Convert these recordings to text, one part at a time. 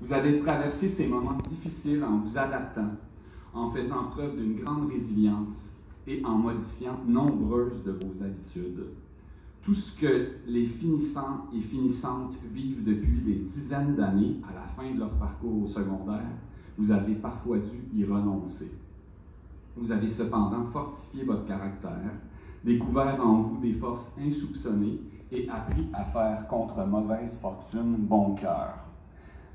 Vous avez traversé ces moments difficiles en vous adaptant, en faisant preuve d'une grande résilience et en modifiant nombreuses de vos habitudes. Tout ce que les finissants et finissantes vivent depuis des dizaines d'années à la fin de leur parcours au secondaire, vous avez parfois dû y renoncer. Vous avez cependant fortifié votre caractère, découvert en vous des forces insoupçonnées et appris à faire contre mauvaise fortune bon cœur.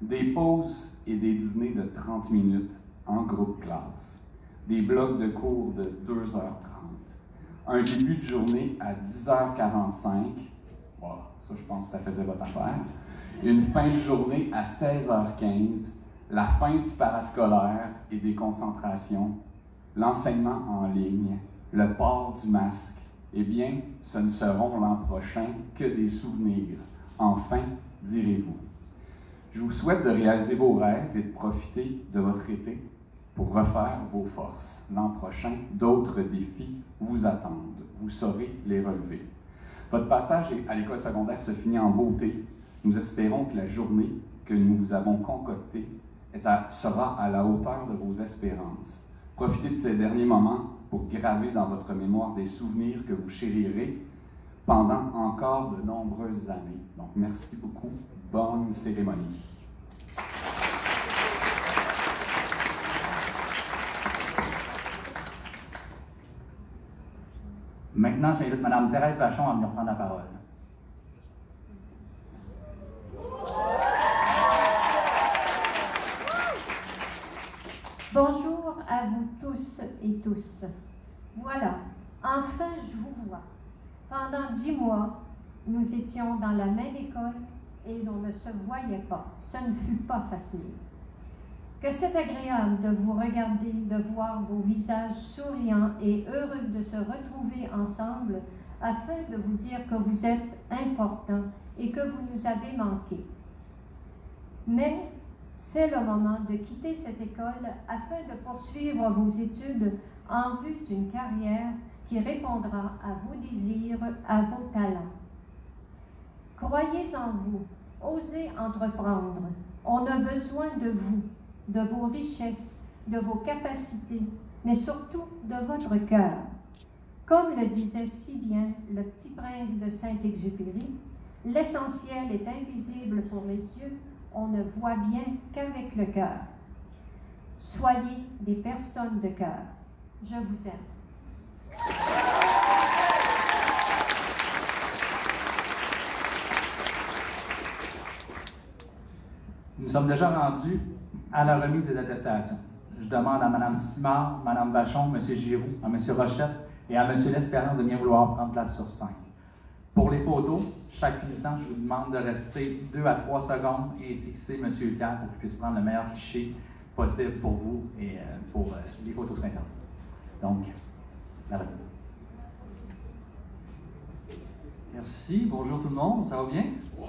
Des pauses et des dîners de 30 minutes en groupe classe, des blocs de cours de 2h30, un début de journée à 10h45, voilà, ça je pense que ça faisait votre affaire, une fin de journée à 16h15, la fin du parascolaire et des concentrations, l'enseignement en ligne, le port du masque, eh bien, ce ne seront l'an prochain que des souvenirs. Enfin, direz-vous. Je vous souhaite de réaliser vos rêves et de profiter de votre été pour refaire vos forces. L'an prochain, d'autres défis vous attendent. Vous saurez les relever. Votre passage à l'école secondaire se finit en beauté. Nous espérons que la journée que nous vous avons concoctée sera à la hauteur de vos espérances. Profitez de ces derniers moments pour graver dans votre mémoire des souvenirs que vous chérirez pendant encore de nombreuses années. Donc, merci beaucoup. Bonne cérémonie. Maintenant, j'invite Mme Thérèse Vachon à venir prendre la parole. Bonjour à vous tous et tous. Voilà, enfin je vous vois. Pendant 10 mois, nous étions dans la même école et l'on ne se voyait pas. Ce ne fut pas facile. Que c'est agréable de vous regarder, de voir vos visages souriants et heureux de se retrouver ensemble afin de vous dire que vous êtes importants et que vous nous avez manqué. Mais c'est le moment de quitter cette école afin de poursuivre vos études en vue d'une carrière qui répondra à vos désirs, à vos talents. Croyez en vous, osez entreprendre. On a besoin de vous, de vos richesses, de vos capacités, mais surtout de votre cœur. Comme le disait si bien le petit prince de Saint-Exupéry, l'essentiel est invisible pour les yeux, on ne voit bien qu'avec le cœur. Soyez des personnes de cœur. Je vous aime. Nous sommes déjà rendus à la remise des attestations. Je demande à Mme Simard, Mme Vachon, M. Giroux, à M. Rochette et à M. L'Espérance de bien vouloir prendre place sur scène. Pour les photos, chaque finissant, je vous demande de rester 2 à 3 secondes et fixer M. Pierre pour qu'il puisse prendre le meilleur cliché possible pour vous et pour les photos sur Internet. Donc, la remise. Merci. Bonjour tout le monde. Ça va bien? Oui!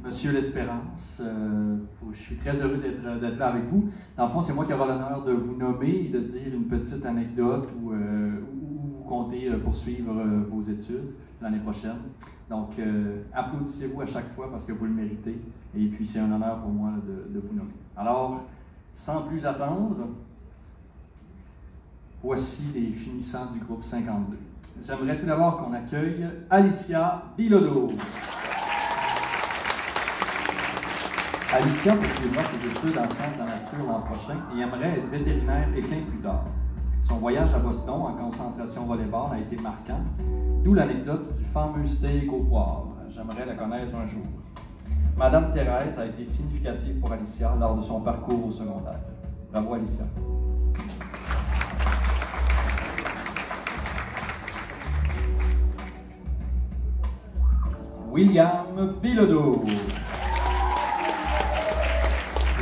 Monsieur L'Espérance, je suis très heureux d'être là avec vous. Dans le fond, c'est moi qui aurai l'honneur de vous nommer et de dire une petite anecdote où vous comptez poursuivre vos études l'année prochaine. Donc, applaudissez-vous à chaque fois parce que vous le méritez. Et puis, c'est un honneur pour moi de vous nommer. Alors, sans plus attendre, voici les finissants du groupe 52. J'aimerais tout d'abord qu'on accueille Alicia Bilodeau. Alicia poursuivra ses études en sciences de la nature l'an prochain et aimerait être vétérinaire équin plus tard. Son voyage à Boston en concentration volleyball a été marquant, d'où l'anecdote du fameux steak au poivre. J'aimerais la connaître un jour. Madame Thérèse a été significative pour Alicia lors de son parcours au secondaire. Bravo Alicia. William Bilodeau.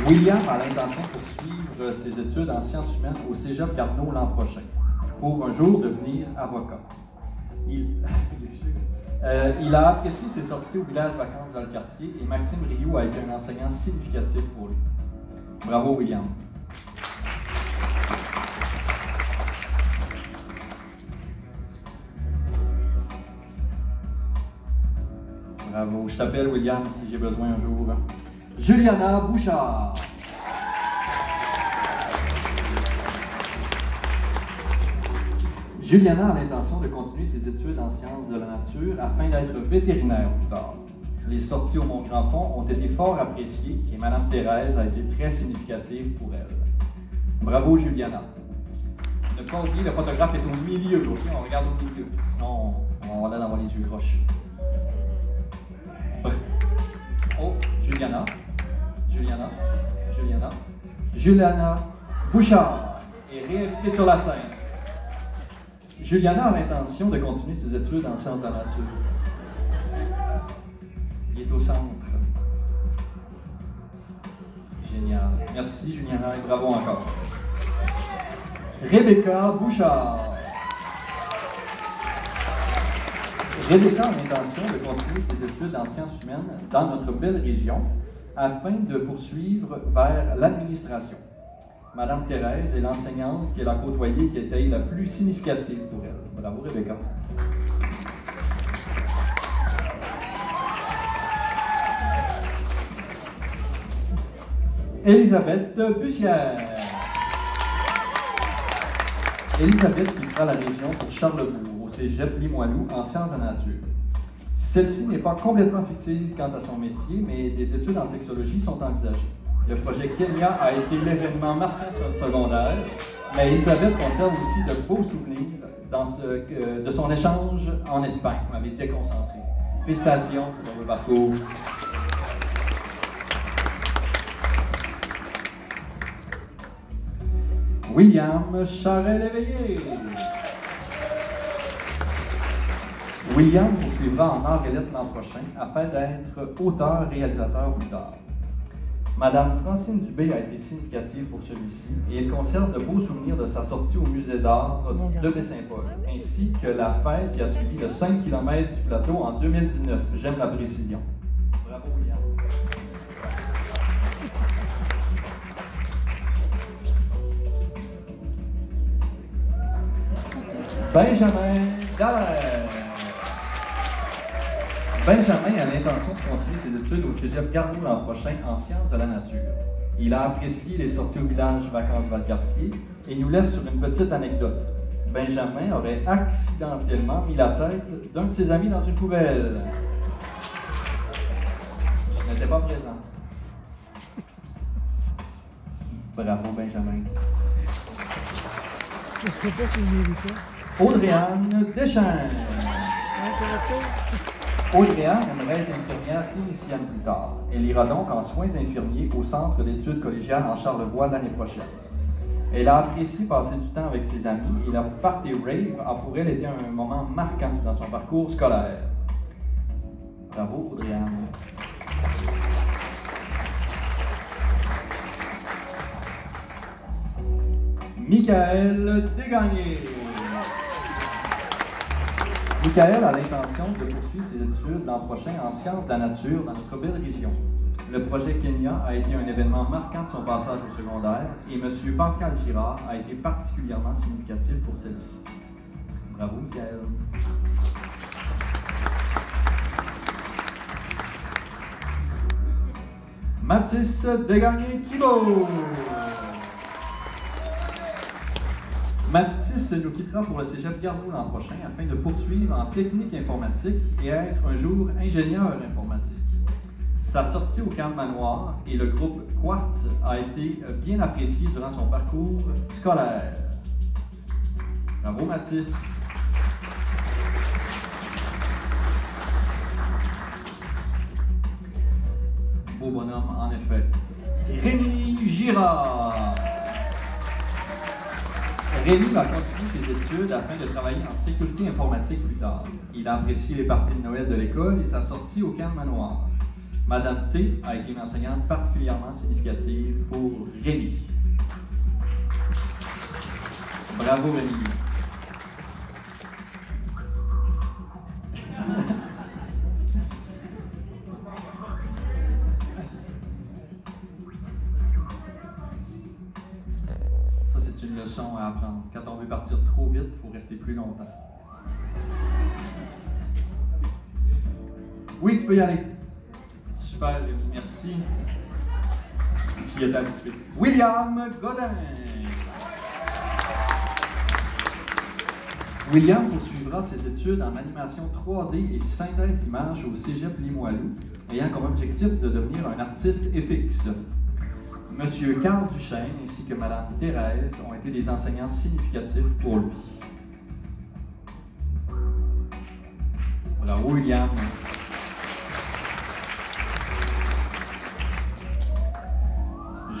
William a l'intention de poursuivre ses études en sciences humaines au Cégep Garneau l'an prochain, pour un jour devenir avocat. Il a apprécié ses sorties au village vacances Valcartier et Maxime Rioux a été un enseignant significatif pour lui. Bravo William. Bravo. Je t'appelle William si j'ai besoin un jour. Juliana Bouchard. Juliana a l'intention de continuer ses études en sciences de la nature afin d'être vétérinaire plus tard. Les sorties au Mont-Grand-Fond ont été fort appréciées et Mme Thérèse a été très significative pour elle. Bravo, Juliana. Ne pas oublier, le photographe est au milieu, ok? On regarde au milieu, sinon on va avoir les yeux croches. Oh, Juliana. Juliana Bouchard est réinvitée sur la scène. Juliana a l'intention de continuer ses études en sciences de la nature. Il est au centre. Génial. Merci, Juliana, et bravo encore. Rebecca Bouchard. Rebecca a l'intention de continuer ses études en sciences humaines dans notre belle région afin de poursuivre vers l'administration. Madame Thérèse est l'enseignante qu'elle a côtoyée qui était la plus significative pour elle. Bravo, Rebecca. Elisabeth Bussière. Elisabeth quittera la région pour Charlebourg, au cégep Limoilou, en sciences de la nature. Celle-ci n'est pas complètement fixée quant à son métier, mais des études en sexologie sont envisagées. Le projet Kenya a été l'événement marquant de son secondaire, mais Elisabeth conserve aussi de beaux souvenirs de son échange en Espagne. Vous m'avez déconcentré. Félicitations pour votre parcours. William Charest-Léveillé. William poursuivra en art et lettres l'an prochain afin d'être auteur-réalisateur plus tard. Madame Francine Dubé a été significative pour celui-ci et elle conserve de beaux souvenirs de sa sortie au musée d'art de Baie-Saint-Paul, ainsi que la fête qui a suivi le 5 km du plateau en 2019. J'aime la précision. Bravo, William. Benjamin Dallaire. Benjamin a l'intention de continuer ses études au cégep Garneau l'an prochain en sciences de la nature. Il a apprécié les sorties au village Vacances Valcartier et nous laisse sur une petite anecdote. Benjamin aurait accidentellement mis la tête d'un de ses amis dans une poubelle. Je n'étais pas présent. Bravo, Benjamin. Je ne sais pas si j'ai vu ça. Audrey-Anne Deschamps. Audrey-Anne aimerait être infirmière clinicienne plus tard. Elle ira donc en soins infirmiers au Centre d'études collégiales en Charlevoix l'année prochaine. Elle a apprécié passer du temps avec ses amis et la party rave a pour elle été un moment marquant dans son parcours scolaire. Bravo, Audrey-Anne. Michael Dégagné. Michael a l'intention de poursuivre ses études l'an prochain en sciences de la nature dans notre belle région. Le projet Kenya a été un événement marquant de son passage au secondaire et M. Pascal Girard a été particulièrement significatif pour celle-ci. Bravo, Michael. Mathis Dégagné-Thibault. Mathis nous quittera pour le cégep Garneau l'an prochain afin de poursuivre en technique informatique et être un jour ingénieur informatique. Sa sortie au camp Manoir et le groupe Quartz a été bien appréciée durant son parcours scolaire. Bravo, Mathis. Beau bonhomme, en effet. Rémi Girard. Rémi va continuer ses études afin de travailler en sécurité informatique plus tard. Il a apprécié les parties de Noël de l'école et sa sortie au camp Manoir. Madame T a été une enseignante particulièrement significative pour Rémi. Bravo, Rémi. Ça, c'est une leçon à apprendre. Quand on veut partir trop vite, il faut rester plus longtemps. Oui, tu peux y aller. Super, Rémi, merci. s'y est habitué. William Godin. William poursuivra ses études en animation 3D et synthèse d'images au Cégep Limoilou, ayant comme objectif de devenir un artiste FX. Monsieur Carl Duchesne ainsi que Madame Thérèse ont été des enseignants significatifs pour lui. Bravo, William.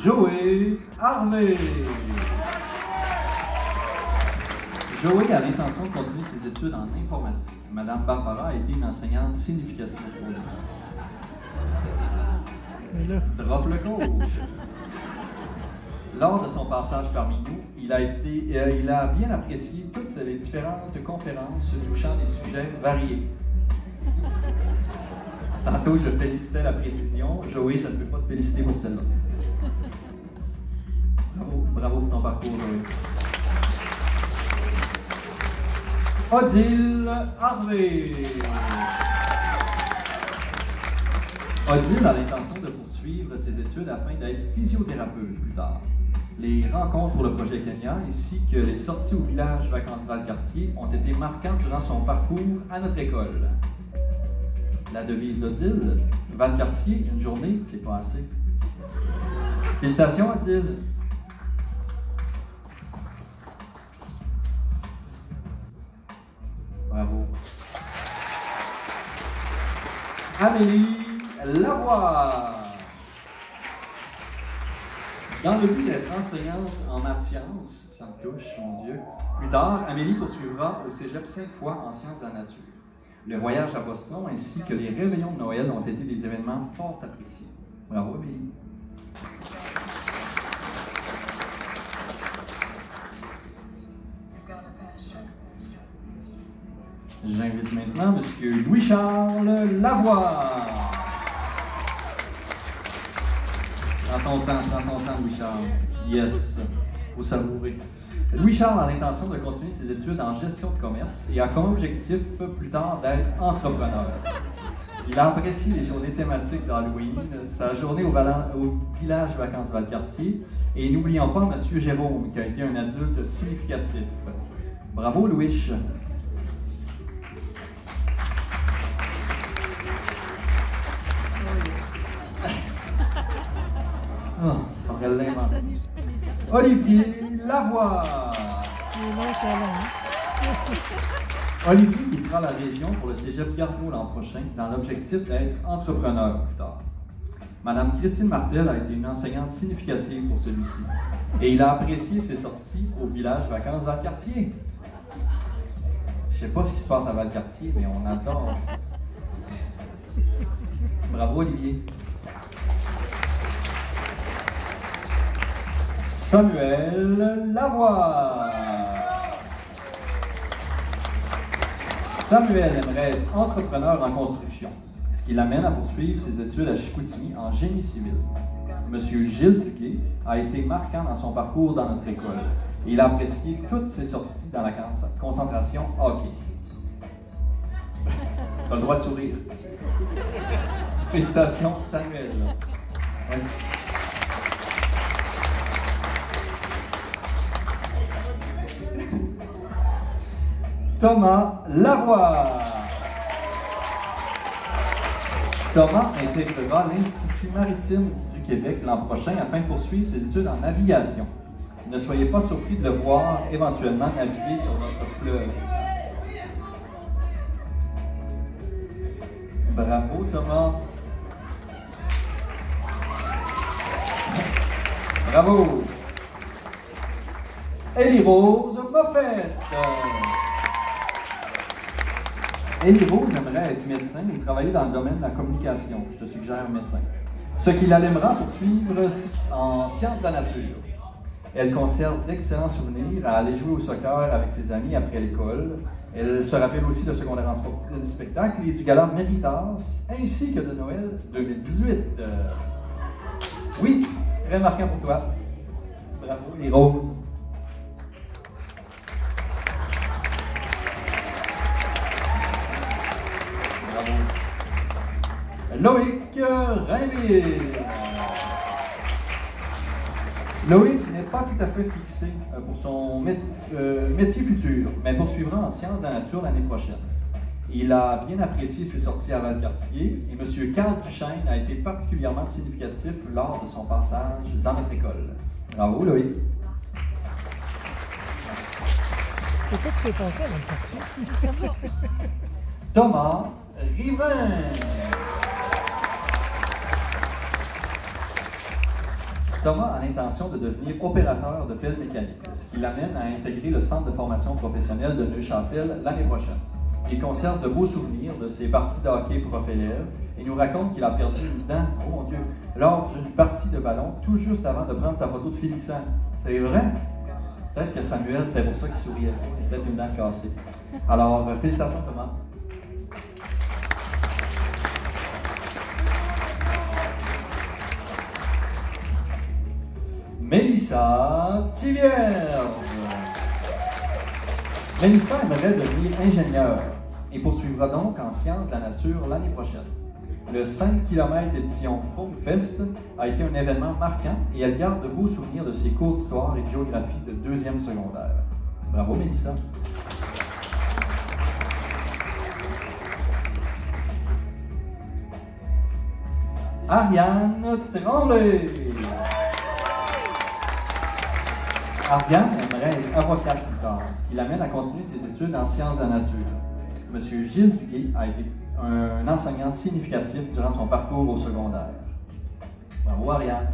Joey Harvey. Joey a l'intention de continuer ses études en informatique. Madame Barbara a été une enseignante significative pour lui. Drop le code. Lors de son passage parmi nous, il a bien apprécié toutes les différentes conférences touchant des sujets variés. Tantôt, je félicitais la précision. Joey, je ne peux pas te féliciter pour celle-là. Bravo pour ton parcours, Joey. Odile Harvey. Odile a l'intention de poursuivre ses études afin d'être physiothérapeute plus tard. Les rencontres pour le projet Kenya ainsi que les sorties au village vacances Valcartier ont été marquantes durant son parcours à notre école. La devise d'Odile, Valcartier, une journée, c'est pas assez. Félicitations, Odile. Bravo. Amélie Lavoie. Dans le but d'être enseignante en maths sciences, ça me touche, mon Dieu. Plus tard, Amélie poursuivra au Cégep Sainte-Foy en sciences de la nature. Le voyage à Boston ainsi que les réveillons de Noël ont été des événements fort appréciés. Bravo, Amélie. J'invite maintenant M. Louis-Charles Lavoie. Prends ton temps, Louis-Charles. Yes, faut savourer. Louis-Charles a l'intention de continuer ses études en gestion de commerce et a comme objectif plus tard d'être entrepreneur. Il a apprécié les journées thématiques d'Halloween, sa journée au village vacances Valcartier et n'oublions pas M. Jérôme qui a été un adulte significatif. Bravo, Louis. Oh, on va l'inventer. Olivier Lavoie. Olivier quittera la région pour le Cégep Garneau l'an prochain dans l'objectif d'être entrepreneur plus tard. Madame Christine Martel a été une enseignante significative pour celui-ci et il a apprécié ses sorties au village vacances Valcartier. Je ne sais pas ce qui se passe à Valcartier, mais on adore ça. Bravo, Olivier. Samuel Lavoie. Samuel aimerait être entrepreneur en construction, ce qui l'amène à poursuivre ses études à Chicoutimi en génie civil. Monsieur Gilles Duguay a été marquant dans son parcours dans notre école et il a apprécié toutes ses sorties dans la concentration hockey. Tu as le droit de sourire. Félicitations, Samuel. Merci. Thomas Lavoie. Thomas intégrera l'Institut maritime du Québec l'an prochain afin de poursuivre ses études en navigation. Ne soyez pas surpris de le voir éventuellement naviguer sur notre fleuve. Bravo, Thomas. Bravo. Élie-Rose Moffett. Élie-Rose aimerait être médecin et travailler dans le domaine de la communication. Je te suggère médecin. Ce qui l'allèmera poursuivre en sciences de la nature. Elle conserve d'excellents souvenirs à aller jouer au soccer avec ses amis après l'école. Elle se rappelle aussi de secondaire en spectacle et du gala Méritas, ainsi que de Noël 2018. Oui, très marquant pour toi. Bravo, les roses. Bravo. Loïc Rainville. Loïc n'est pas tout à fait fixé pour son métier futur, mais poursuivra en sciences de la nature l'année prochaine. Il a bien apprécié ses sorties à Valcartier et M. Carl Duchesne a été particulièrement significatif lors de son passage dans notre école. Bravo, Loïc. Pourquoi tu es passé à Valcartier? Thomas Rivin. Thomas a l'intention de devenir opérateur de pelle mécanique, ce qui l'amène à intégrer le centre de formation professionnelle de Neuchâtel l'année prochaine. Il conserve de beaux souvenirs de ses parties de hockey prof-élève et nous raconte qu'il a perdu une dent, oh mon Dieu, lors d'une partie de ballon tout juste avant de prendre sa photo de finissant. C'est vrai? Peut-être que Samuel, c'était pour ça qu'il souriait. Il avait une dent cassée. Alors, félicitations Thomas. Mélissa Thivierge. Mélissa aimerait devenir ingénieure et poursuivra donc en sciences de la nature l'année prochaine. Le 5 km édition Funkfest a été un événement marquant et elle garde de beaux souvenirs de ses cours d'histoire et de géographie de 2e secondaire. Bravo Mélissa. Ariane Tremblay. Ariane aimerait être avocate plus tard, ce qui l'amène à continuer ses études en sciences de la nature. M. Gilles Duguay a été un enseignant significatif durant son parcours au secondaire. Bravo Ariane.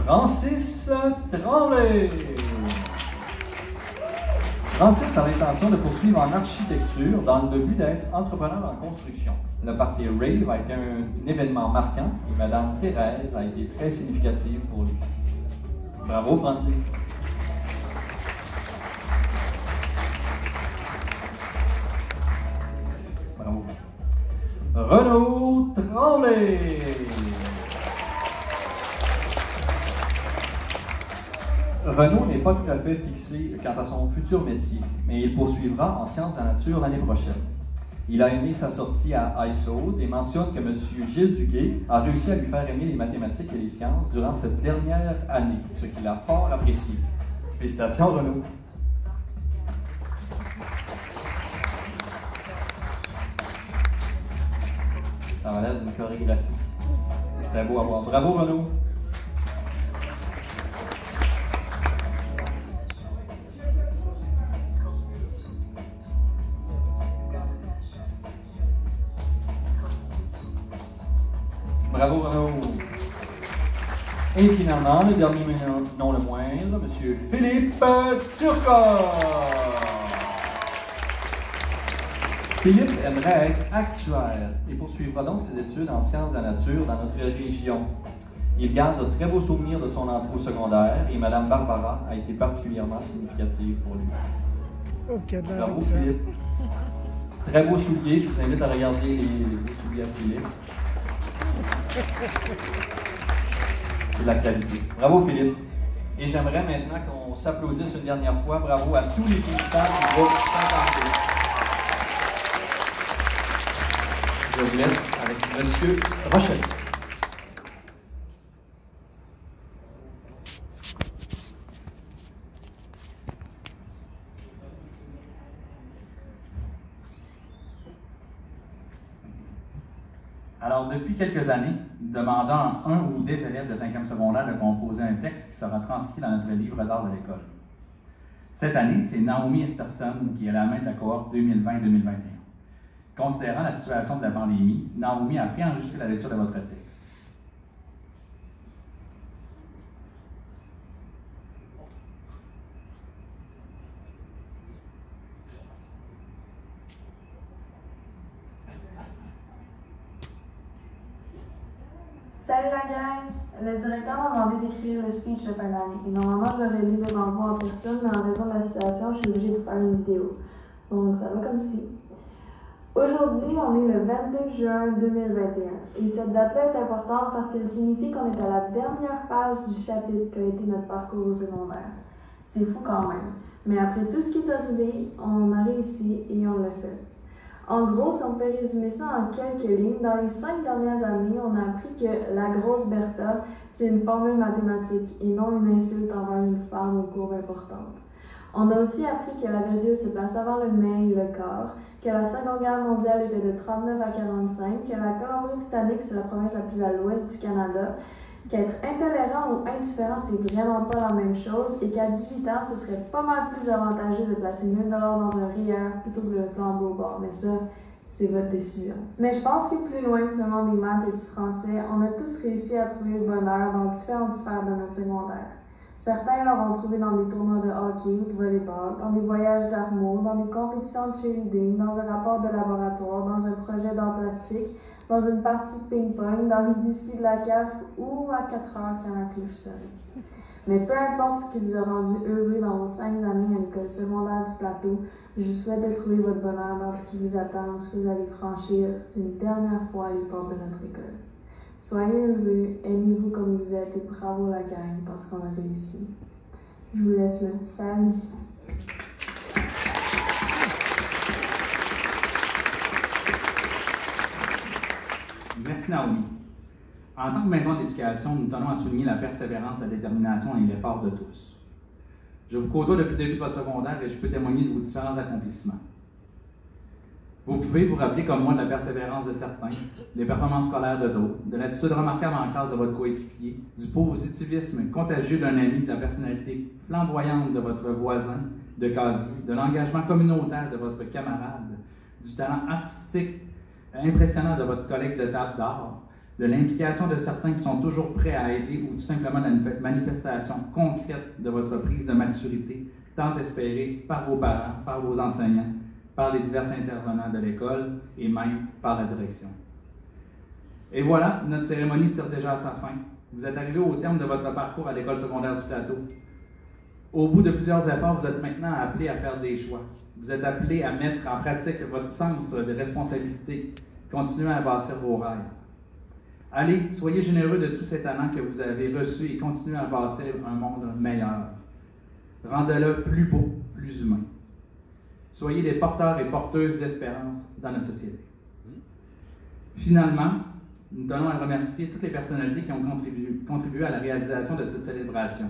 Francis Tremblay. Francis a l'intention de poursuivre en architecture dans le but d'être entrepreneur en construction. Le party Rave a été un événement marquant et Mme Thérèse a été très significative pour lui. Bravo Francis. Bravo. Renaud Tremblay. Renaud n'est pas tout à fait fixé quant à son futur métier, mais il poursuivra en sciences de la nature l'année prochaine. Il a aimé sa sortie à ISO et mentionne que M. Gilles Duguay a réussi à lui faire aimer les mathématiques et les sciences durant cette dernière année, ce qu'il a fort apprécié. Félicitations, Renaud. Ça va l'air d'une chorégraphie. C'était beau à voir. Bravo, Renaud. Bravo Renaud. Et finalement, le dernier mais non le moindre, M. Philippe Turcot. Philippe aimerait être actuaire et poursuivra donc ses études en sciences de la nature dans notre région. Il garde de très beaux souvenirs de son entrée au secondaire et Mme Barbara a été particulièrement significative pour lui. Okay, bravo Philippe. Très beaux souliers, je vous invite à regarder les souliers à Philippe. C'est de la qualité. Bravo Philippe. Et j'aimerais maintenant qu'on s'applaudisse une dernière fois. Bravo à tous les finissants du groupe 52. Je vous laisse avec M. Rochelle. Alors, depuis quelques années, demandant à un ou des élèves de 5e secondaire de composer un texte qui sera transcrit dans notre livre d'art de l'école. Cette année, c'est Naomi Esterson qui est à la main de la cohorte 2020-2021. Considérant la situation de la pandémie, Naomi a préenregistré la lecture de votre texte. Salut la gang! Le directeur m'a demandé d'écrire le speech de fin d'année. Et normalement, je l'aurais lu devant vous en personne, mais en raison de la situation, je suis obligée de faire une vidéo. Donc, ça va comme ci. Aujourd'hui, on est le 22 juin 2021. Et cette date-là est importante parce qu'elle signifie qu'on est à la dernière page du chapitre qu'a été notre parcours au secondaire. C'est fou quand même. Mais après tout ce qui est arrivé, on a réussi et on l'a fait. En gros, si on peut résumer ça en quelques lignes, dans les 5 dernières années, on a appris que la grosse Bertha, c'est une formule mathématique et non une insulte envers une femme aux courbes importantes. On a aussi appris que la virgule se place avant le mais et le quart, que la Seconde Guerre mondiale était de 39 à 45, que la Colombie-Britannique, c'est la province la plus à l'ouest du Canada, qu'être intolérant ou indifférent, c'est vraiment pas la même chose, et qu'à 18 ans, ce serait pas mal plus avantageux de placer 1000 $ dans un REER plutôt que de le flambeau au bord. Mais ça, c'est votre décision. Mais je pense que plus loin que seulement des maths et du français, on a tous réussi à trouver le bonheur dans différentes sphères de notre secondaire. Certains l'auront trouvé dans des tournois de hockey ou de volleyball, dans des voyages d'amour, dans des compétitions de cheerleading, dans un rapport de laboratoire, dans un projet d'art plastique, dans une partie de ping-pong, dans les biscuits de la CAF ou à 4 heures quand la cloche sonne. Mais peu importe ce qui vous a rendu heureux dans vos 5 années à l'école secondaire du Plateau, je vous souhaite de trouver votre bonheur dans ce qui vous attend lorsque vous allez franchir une dernière fois les portes de notre école. Soyez heureux, aimez-vous comme vous êtes et bravo la gang parce qu'on a réussi. Je vous laisse là. Salut! Merci Naomi. En tant que maison d'éducation, nous tenons à souligner la persévérance, la détermination et l'effort de tous. Je vous côtoie depuis le début de votre secondaire et je peux témoigner de vos différents accomplissements. Vous pouvez vous rappeler comme moi de la persévérance de certains, des performances scolaires de d'autres, de l'attitude remarquable en classe de votre coéquipier, du positivisme contagieux d'un ami, de la personnalité flamboyante de votre voisin de casier, de l'engagement communautaire de votre camarade, du talent artistique impressionnant de votre collègue de table d'art, de l'implication de certains qui sont toujours prêts à aider ou tout simplement de la manifestation concrète de votre prise de maturité, tant espérée par vos parents, par vos enseignants, par les divers intervenants de l'école et même par la direction. Et voilà, notre cérémonie tire déjà à sa fin. Vous êtes arrivé au terme de votre parcours à l'école secondaire du Plateau. Au bout de plusieurs efforts, vous êtes maintenant appelés à faire des choix. Vous êtes appelés à mettre en pratique votre sens de responsabilité. Continuez à bâtir vos rêves. Allez, soyez généreux de tous ces talents que vous avez reçus et continuez à bâtir un monde meilleur. Rendez-le plus beau, plus humain. Soyez les porteurs et porteuses d'espérance dans la société. Finalement, nous tenons à remercier toutes les personnalités qui ont contribué à la réalisation de cette célébration.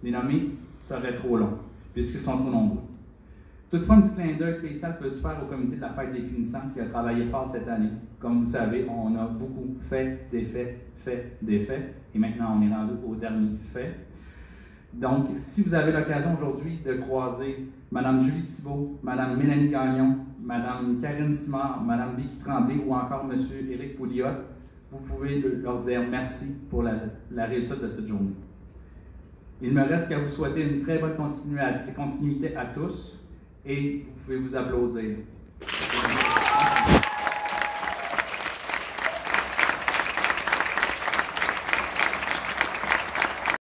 Les nommer serait trop long, puisqu'ils sont trop nombreux. Toutefois, un petit clin d'œil spécial peut se faire au comité de la fête des finissants qui a travaillé fort cette année. Comme vous savez, on a beaucoup fait, défait, et maintenant on est rendu au dernier fait. Donc, si vous avez l'occasion aujourd'hui de croiser Mme Julie Thibault, Mme Mélanie Gagnon, Mme Karine Simard, Mme Vicky Tremblay ou encore M. Éric Pouliot, vous pouvez leur dire merci pour la réussite de cette journée. Il me reste qu'à vous souhaiter une très bonne continuité à tous et vous pouvez vous applaudir.